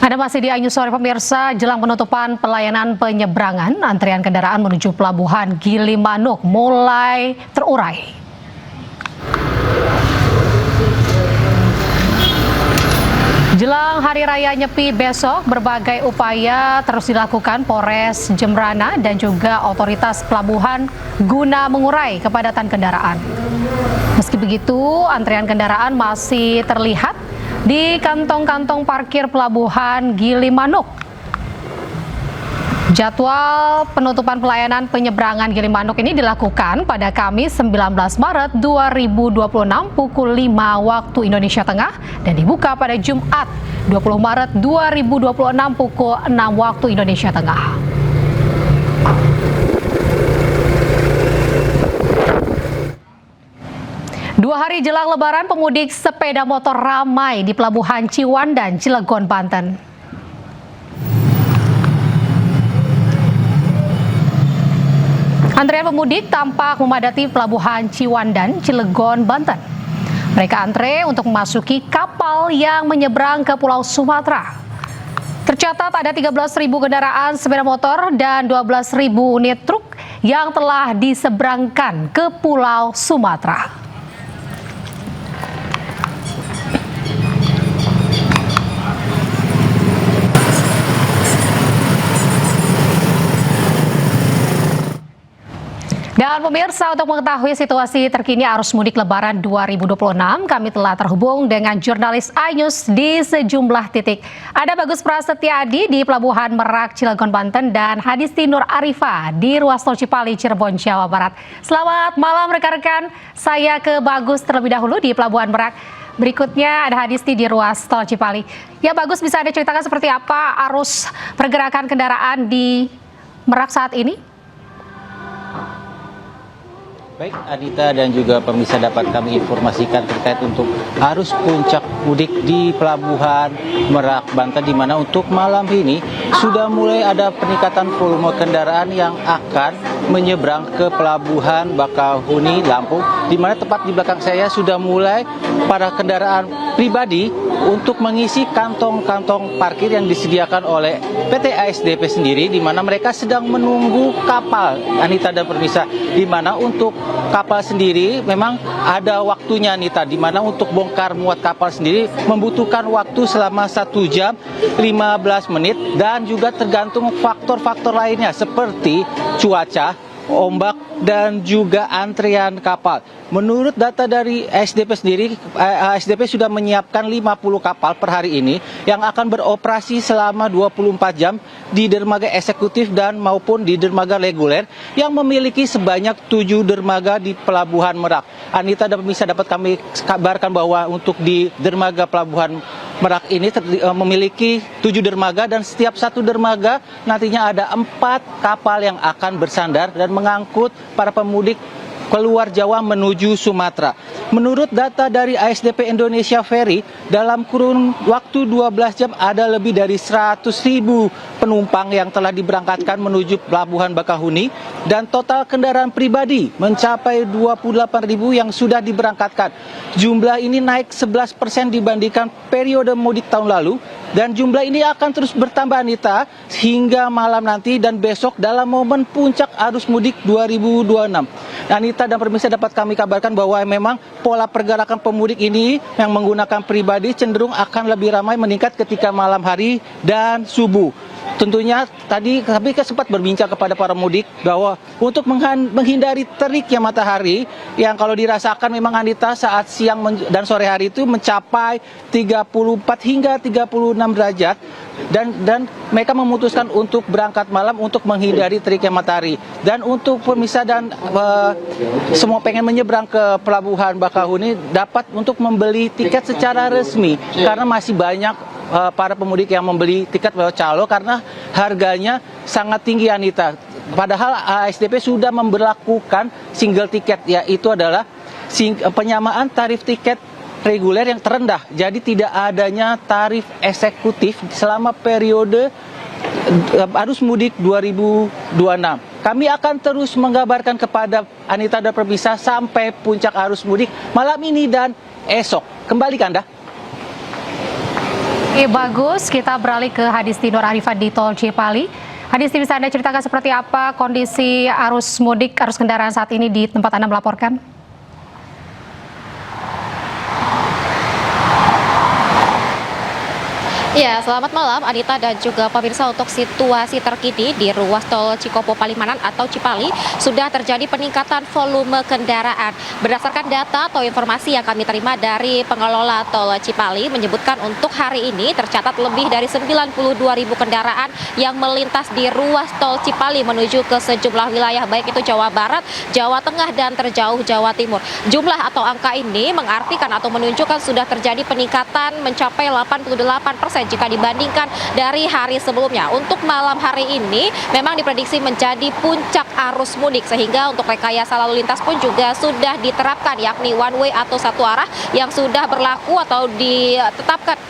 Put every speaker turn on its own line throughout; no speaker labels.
Anda masih di Ainyu Sore pemirsa, jelang penutupan pelayanan penyeberangan, antrian kendaraan menuju pelabuhan Gilimanuk mulai terurai. Jelang Hari Raya Nyepi besok, berbagai upaya terus dilakukan Polres Jembrana dan juga otoritas pelabuhan guna mengurai kepadatan kendaraan. Meski begitu, antrian kendaraan masih terlihat di kantong-kantong parkir pelabuhan Gilimanuk. Jadwal penutupan pelayanan penyeberangan Gilimanuk ini dilakukan pada Kamis 19 Maret 2026 pukul 5 waktu Indonesia Tengah dan dibuka pada Jumat 20 Maret 2026 pukul 6 waktu Indonesia Tengah. Dua hari jelang Lebaran, pemudik sepeda motor ramai di Pelabuhan Ciwandan, Cilegon, Banten. Antrian pemudik tampak memadati Pelabuhan Ciwandan, Cilegon, Banten. Mereka antre untuk memasuki kapal yang menyeberang ke Pulau Sumatera. Tercatat ada 13.000 kendaraan sepeda motor dan 12.000 unit truk yang telah diseberangkan ke Pulau Sumatera. Dan pemirsa, untuk mengetahui situasi terkini arus mudik Lebaran 2026, kami telah terhubung dengan jurnalis iNews di sejumlah titik. Ada Bagus Prasetyadi di Pelabuhan Merak, Cilegon, Banten, dan Hadisti Nur Arifah di Ruas Tol Cipali, Cirebon, Jawa Barat. Selamat malam rekan-rekan, saya ke Bagus terlebih dahulu di Pelabuhan Merak. Berikutnya ada Hadisti di Ruas Tol Cipali. Ya Bagus, bisa Anda ceritakan seperti apa arus pergerakan kendaraan di Merak saat ini?
Baik, Anita dan juga pemirsa, dapat kami informasikan terkait untuk arus puncak mudik di Pelabuhan Merak, Banten, di mana untuk malam ini sudah mulai ada peningkatan volume kendaraan yang akan menyeberang ke Pelabuhan Bakahuni, Lampung, di mana tepat di belakang saya sudah mulai para kendaraan pribadi untuk mengisi kantong-kantong parkir yang disediakan oleh PT ASDP sendiri, di mana mereka sedang menunggu kapal, Anita dan pemirsa, di mana untuk kapal sendiri memang ada waktunya, Anita, di mana untuk bongkar muat kapal sendiri membutuhkan waktu selama 1 jam 15 menit dan juga tergantung faktor-faktor lainnya seperti cuaca, ombak, dan juga antrian kapal. Menurut data dari ASDP sendiri, ASDP sudah menyiapkan 50 kapal per hari ini yang akan beroperasi selama 24 jam di dermaga eksekutif dan maupun di dermaga reguler yang memiliki sebanyak 7 dermaga di Pelabuhan Merak. Anita dan pemirsa, dapat kami kabarkan bahwa untuk di dermaga Pelabuhan Merak ini memiliki 7 dermaga dan setiap satu dermaga nantinya ada 4 kapal yang akan bersandar dan mengangkut para pemudik keluar Jawa menuju Sumatera. Menurut data dari ASDP Indonesia Ferry, dalam kurun waktu 12 jam ada lebih dari 100.000 penumpang yang telah diberangkatkan menuju Pelabuhan Bakahuni dan total kendaraan pribadi mencapai 28.000 yang sudah diberangkatkan. Jumlah ini naik 11% dibandingkan periode mudik tahun lalu dan jumlah ini akan terus bertambah, Anita, hingga malam nanti dan besok dalam momen puncak arus mudik 2026. Anita dan pemirsa, dapat kami kabarkan bahwa memang pola pergerakan pemudik ini yang menggunakan pribadi cenderung akan lebih ramai meningkat ketika malam hari dan subuh. Tentunya tadi kami sempat berbincang kepada para mudik bahwa untuk menghindari teriknya matahari yang kalau dirasakan memang, Anita, saat siang dan sore hari itu mencapai 34 hingga 36 derajat dan mereka memutuskan untuk berangkat malam untuk menghindari teriknya matahari. Dan untuk pemirsa dan semua pengen menyeberang ke Pelabuhan Bakahuni dapat untuk membeli tiket secara resmi karena masih banyak para pemudik yang membeli tiket lewat calo karena harganya sangat tinggi, Anita. Padahal ASDP sudah memberlakukan single tiket, yaitu adalah penyamaan tarif tiket reguler yang terendah. Jadi tidak adanya tarif eksekutif selama periode arus mudik 2026. Kami akan terus mengabarkan kepada Anita dan pemirsa sampai puncak arus mudik malam ini dan esok. Kembali ke Anda.
Bagus, kita beralih ke Hadisti Nur Arifah di Tol Cipali. Hadisti, bisa Anda ceritakan seperti apa kondisi arus mudik, arus kendaraan saat ini di tempat Anda melaporkan?
Ya, selamat malam Anita dan juga pemirsa. Untuk situasi terkini di ruas tol Cikopo Palimanan atau Cipali sudah terjadi peningkatan volume kendaraan. Berdasarkan data atau informasi yang kami terima dari pengelola tol Cipali menyebutkan untuk hari ini tercatat lebih dari 92.000 kendaraan yang melintas di ruas tol Cipali menuju ke sejumlah wilayah baik itu Jawa Barat, Jawa Tengah dan terjauh Jawa Timur. Jumlah atau angka ini mengartikan atau menunjukkan sudah terjadi peningkatan mencapai 88% jika dibandingkan dari hari sebelumnya. Untuk malam hari ini memang diprediksi menjadi puncak arus mudik, sehingga untuk rekayasa lalu lintas pun juga sudah diterapkan, yakni one way atau satu arah yang sudah berlaku atau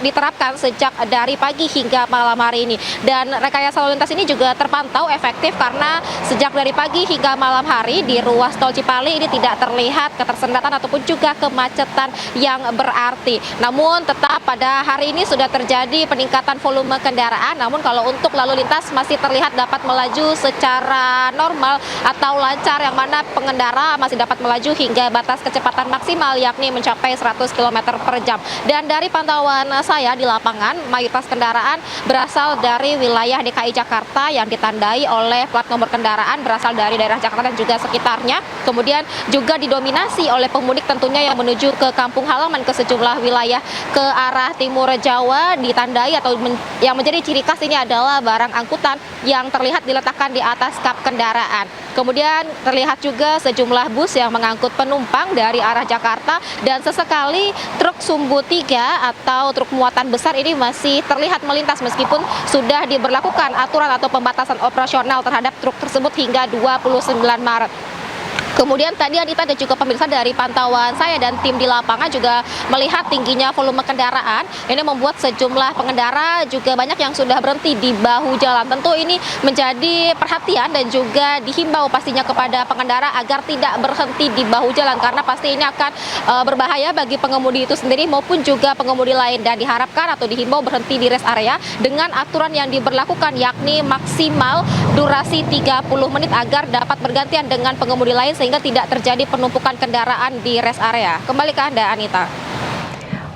diterapkan sejak dari pagi hingga malam hari ini. Dan rekayasa lalu lintas ini juga terpantau efektif karena sejak dari pagi hingga malam hari di ruas tol Cipali ini tidak terlihat ketersendatan ataupun juga kemacetan yang berarti. Namun tetap pada hari ini sudah terjadi peningkatan volume kendaraan, namun kalau untuk lalu lintas masih terlihat dapat melaju secara normal atau lancar, yang mana pengendara masih dapat melaju hingga batas kecepatan maksimal yakni mencapai 100 km per jam. Dan dari pantauan saya di lapangan, mayoritas kendaraan berasal dari wilayah DKI Jakarta yang ditandai oleh plat nomor kendaraan berasal dari daerah Jakarta dan juga sekitarnya. Kemudian juga didominasi oleh pemudik tentunya yang menuju ke kampung halaman ke sejumlah wilayah ke arah timur Jawa, ditandai atau yang menjadi ciri khas ini adalah barang angkutan yang terlihat diletakkan di atas kap kendaraan. Kemudian terlihat juga sejumlah bus yang mengangkut penumpang dari arah Jakarta, dan sesekali truk sumbu 3 atau truk muatan besar ini masih terlihat melintas meskipun sudah diberlakukan aturan atau pembatasan operasional terhadap truk tersebut hingga 29 Maret. Kemudian tadi Anita dan juga pemirsa, dari pantauan saya dan tim di lapangan juga melihat tingginya volume kendaraan. Ini membuat sejumlah pengendara juga banyak yang sudah berhenti di bahu jalan. Tentu ini menjadi perhatian dan juga dihimbau pastinya kepada pengendara agar tidak berhenti di bahu jalan, karena pasti ini akan berbahaya bagi pengemudi itu sendiri maupun juga pengemudi lain. Dan diharapkan atau dihimbau berhenti di rest area dengan aturan yang diberlakukan, yakni maksimal durasi 30 menit agar dapat bergantian dengan pengemudi lain sehingga tidak terjadi penumpukan kendaraan di rest area. Kembali ke Anda, Anita.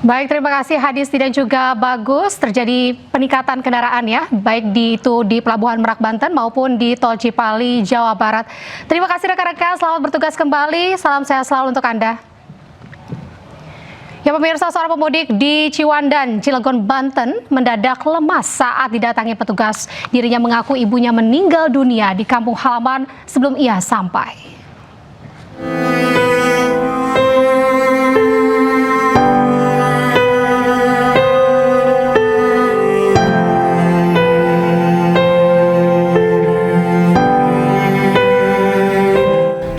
Baik, terima kasih Hadisti dan juga Bagus. Terjadi peningkatan kendaraan ya, baik di Pelabuhan Merak Banten maupun di Tol Cipali, Jawa Barat. Terima kasih rekan-rekan, selamat bertugas kembali. Salam sehat selalu untuk Anda. Ya pemirsa, seorang pemudik di Ciwandan, Cilegon, Banten mendadak lemas saat didatangi petugas. Dirinya mengaku ibunya meninggal dunia di kampung halaman sebelum ia sampai.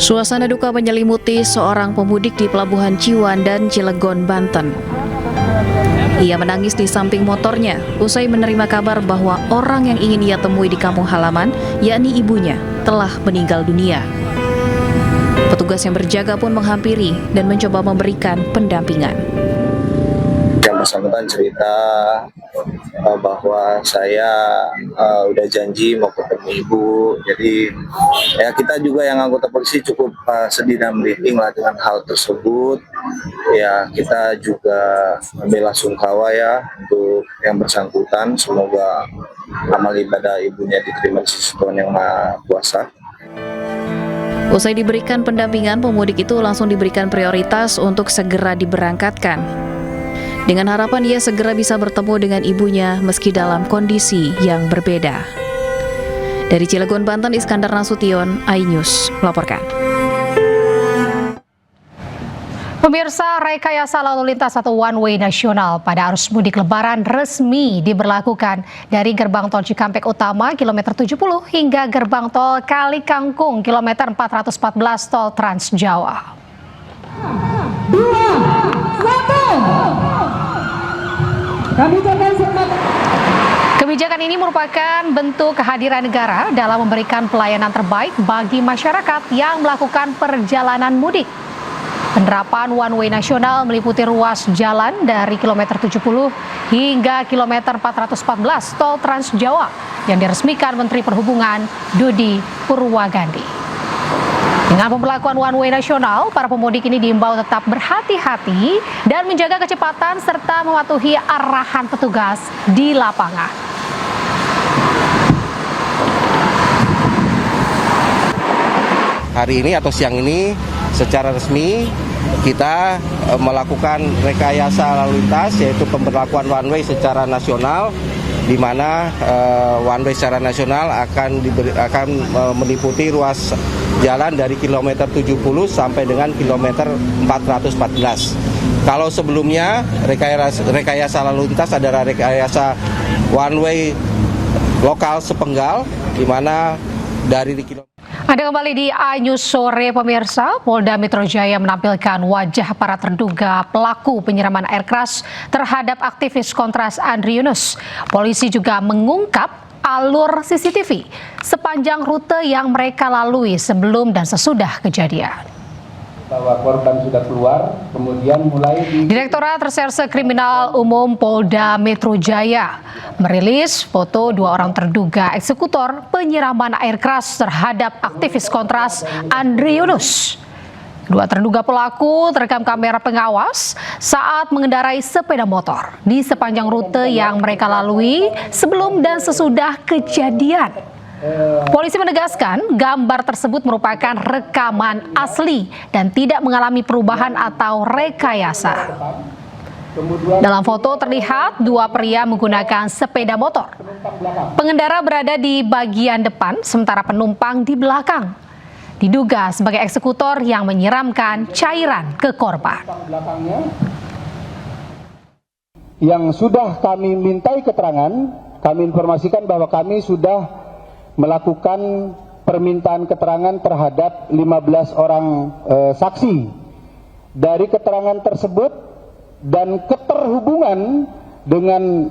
Suasana duka menyelimuti seorang pemudik di Pelabuhan Ciwandan, Cilegon, Banten. Ia menangis di samping motornya usai menerima kabar bahwa orang yang ingin ia temui di kampung halaman, yakni ibunya, telah meninggal dunia. Petugas yang berjaga pun menghampiri dan mencoba memberikan pendampingan.
Yang bersangkutan cerita bahwa saya udah janji mau ketemu ibu, jadi ya kita juga yang anggota polisi cukup sedih dan merinding lah dengan hal tersebut. Ya kita juga bela sungkawa ya untuk yang bersangkutan, semoga amal ibadah ibunya diterima di sisi Tuhan Yang Maha Kuasa.
Usai diberikan pendampingan, pemudik itu langsung diberikan prioritas untuk segera diberangkatkan. Dengan harapan ia segera bisa bertemu dengan ibunya meski dalam kondisi yang berbeda. Dari Cilegon, Banten, Iskandar Nasution, iNews melaporkan.
Pemirsa, rekayasa lalu lintas atau one way nasional pada arus mudik Lebaran resmi diberlakukan dari gerbang tol Cikampek Utama kilometer 70 hingga gerbang tol Kali Kangkung kilometer 414 tol Trans Jawa.
2, 1.
Kebijakan ini merupakan bentuk kehadiran negara dalam memberikan pelayanan terbaik bagi masyarakat yang melakukan perjalanan mudik. Penerapan one way nasional meliputi ruas jalan dari kilometer 70 hingga kilometer 414 tol Trans Jawa yang diresmikan Menteri Perhubungan Budi Purwagandi. Dengan pemberlakuan one way nasional, para pemudik ini diimbau tetap berhati-hati dan menjaga kecepatan serta mematuhi arahan petugas di lapangan.
Hari ini atau siang ini secara resmi kita melakukan rekayasa lalu lintas, yaitu pemberlakuan one way secara nasional, di mana one way secara nasional akan meliputi ruas jalan dari kilometer 70 sampai dengan kilometer 414. Kalau sebelumnya rekayasa lalu lintas adalah rekayasa one way lokal sepenggal, di mana dari kilometer.
Anda kembali di iNews Sore pemirsa. Polda Metro Jaya menampilkan wajah para terduga pelaku penyiraman air keras terhadap aktivis Kontras Andri Yunus. Polisi juga mengungkap alur CCTV sepanjang rute yang mereka lalui sebelum dan sesudah kejadian.
Bahwa korban sudah keluar, kemudian mulai
Direktorat Reserse Kriminal Umum Polda Metro Jaya merilis foto 2 orang terduga eksekutor penyiraman air keras terhadap aktivis Kontras Andri Yunus. 2 terduga pelaku terekam kamera pengawas saat mengendarai sepeda motor di sepanjang rute yang mereka lalui sebelum dan sesudah kejadian. Polisi menegaskan gambar tersebut merupakan rekaman asli dan tidak mengalami perubahan atau rekayasa. Dalam foto terlihat 2 pria menggunakan sepeda motor. Pengendara berada di bagian depan sementara penumpang di belakang. Diduga sebagai eksekutor yang menyiramkan cairan ke korban.
Yang sudah kami mintai keterangan, kami informasikan bahwa kami sudah melakukan permintaan keterangan terhadap 15 orang saksi. Dari keterangan tersebut dan keterhubungan dengan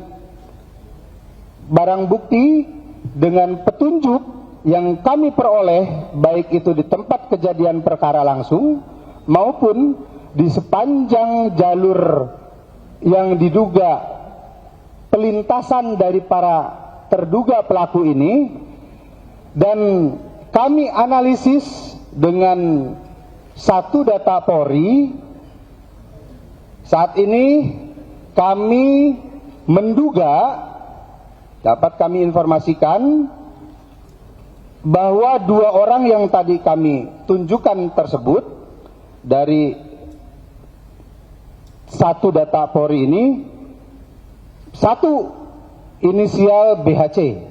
barang bukti dengan petunjuk yang kami peroleh, baik itu di tempat kejadian perkara langsung maupun di sepanjang jalur yang diduga pelintasan dari para terduga pelaku ini. Dan kami analisis dengan satu data Polri, saat ini kami menduga, dapat kami informasikan, bahwa 2 orang yang tadi kami tunjukkan tersebut, dari satu data Polri ini, satu inisial BHC,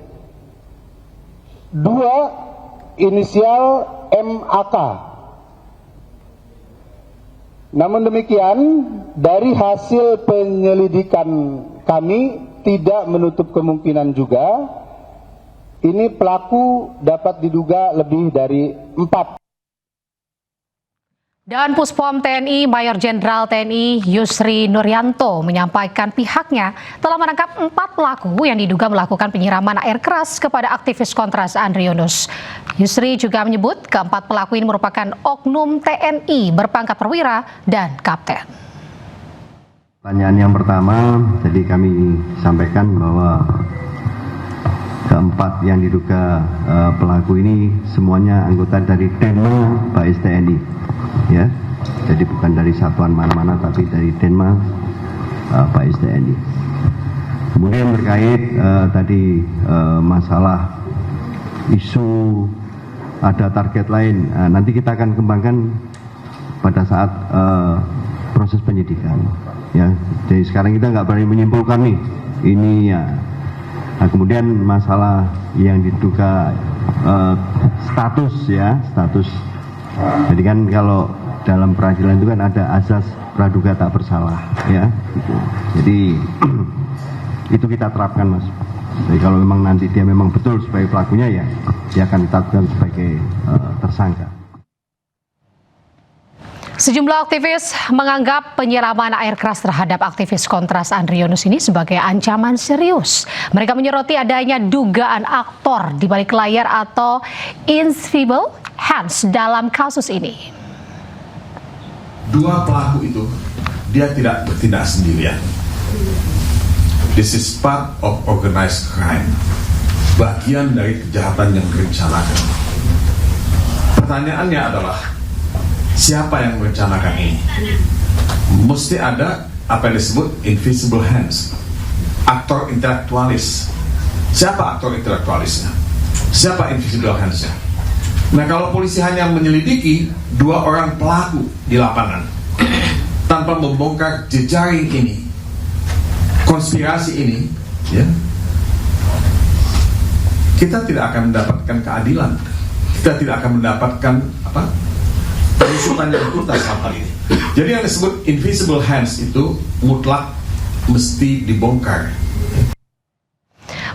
2 inisial MAK. Namun demikian, dari hasil penyelidikan kami tidak menutup kemungkinan juga ini pelaku dapat diduga lebih dari 4.
Dan Puspom TNI Mayor Jenderal TNI Yusri Nuryanto menyampaikan pihaknya telah menangkap 4 pelaku yang diduga melakukan penyiraman air keras kepada aktivis Kontras Andri Yunus. Yusri juga menyebut keempat pelaku ini merupakan oknum TNI berpangkat perwira dan kapten.
Pertanyaan yang pertama, jadi kami sampaikan bahwa keempat yang diduga pelaku ini semuanya anggota dari Denma Bais TNI. Ya, jadi bukan dari satuan mana-mana tapi dari Denma Bais TNI. Kemudian terkait tadi masalah isu ada target lain, nanti kita akan kembangkan pada saat proses penyidikan. Ya, jadi sekarang kita nggak berani menyimpulkan nih ini ya. Nah, kemudian masalah yang diduga status ya, status. Jadi kan kalau dalam peradilan itu kan ada azas praduga tak bersalah ya. Gitu. Jadi itu kita terapkan Mas. Jadi kalau memang nanti dia memang betul sebagai pelakunya ya, dia akan ditetapkan sebagai tersangka.
Sejumlah aktivis menganggap penyiraman air keras terhadap aktivis Kontras Andri Yunus ini sebagai ancaman serius. Mereka menyoroti adanya dugaan aktor di balik layar atau invisible hands dalam kasus ini.
dua pelaku itu dia tidak bertindak sendirian. This is part of organized crime, bagian dari kejahatan yang direncanakan. Pertanyaannya adalah, siapa yang merencanakan ini? Mesti ada apa yang disebut invisible hands, aktor intelektualis. Siapa aktor intelektualisnya? Siapa invisible hands-nya? Nah, kalau polisi hanya menyelidiki dua orang pelaku di lapangan tanpa membongkar jejaring ini, konspirasi ini, ya, kita tidak akan mendapatkan keadilan. Kita tidak akan mendapatkan penyusutan yang tuntas hal ini. Jadi yang disebut invisible hands itu mutlak mesti dibongkar.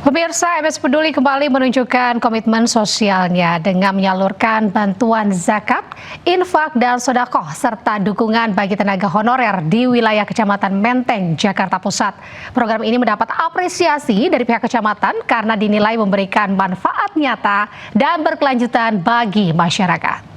Pemirsa, MS Peduli kembali menunjukkan komitmen sosialnya dengan menyalurkan bantuan zakat, infak, dan sedekah serta dukungan bagi tenaga honorer di wilayah Kecamatan Menteng, Jakarta Pusat. Program ini mendapat apresiasi dari pihak kecamatan karena dinilai memberikan manfaat nyata dan berkelanjutan bagi masyarakat.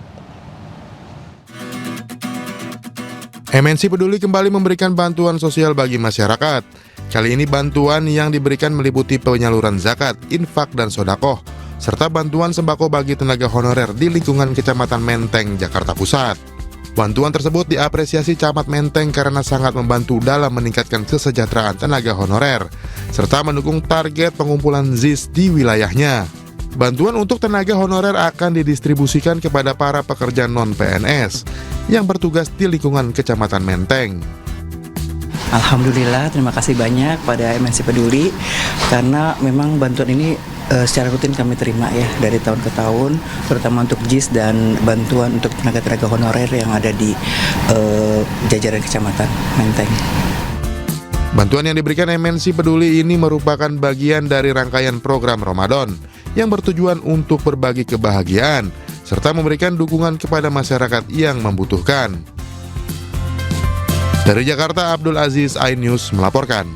MNC Peduli kembali memberikan bantuan sosial bagi masyarakat. Kali ini bantuan yang diberikan meliputi penyaluran zakat, infak, dan sodakoh, serta bantuan sembako bagi tenaga honorer di lingkungan Kecamatan Menteng, Jakarta Pusat. Bantuan tersebut diapresiasi Camat Menteng karena sangat membantu dalam meningkatkan kesejahteraan tenaga honorer, serta mendukung target pengumpulan ZIS di wilayahnya. Bantuan untuk tenaga honorer akan didistribusikan kepada para pekerja non-PNS yang bertugas di lingkungan Kecamatan Menteng.
Alhamdulillah, terima kasih banyak pada MNC Peduli karena memang bantuan ini secara rutin kami terima ya dari tahun ke tahun, terutama untuk JIS dan bantuan untuk tenaga-tenaga honorer yang ada di jajaran Kecamatan Menteng.
Bantuan yang diberikan MNC Peduli ini merupakan bagian dari rangkaian program Ramadan yang bertujuan untuk berbagi kebahagiaan serta memberikan dukungan kepada masyarakat yang membutuhkan. Dari Jakarta, Abdul Aziz, iNews melaporkan.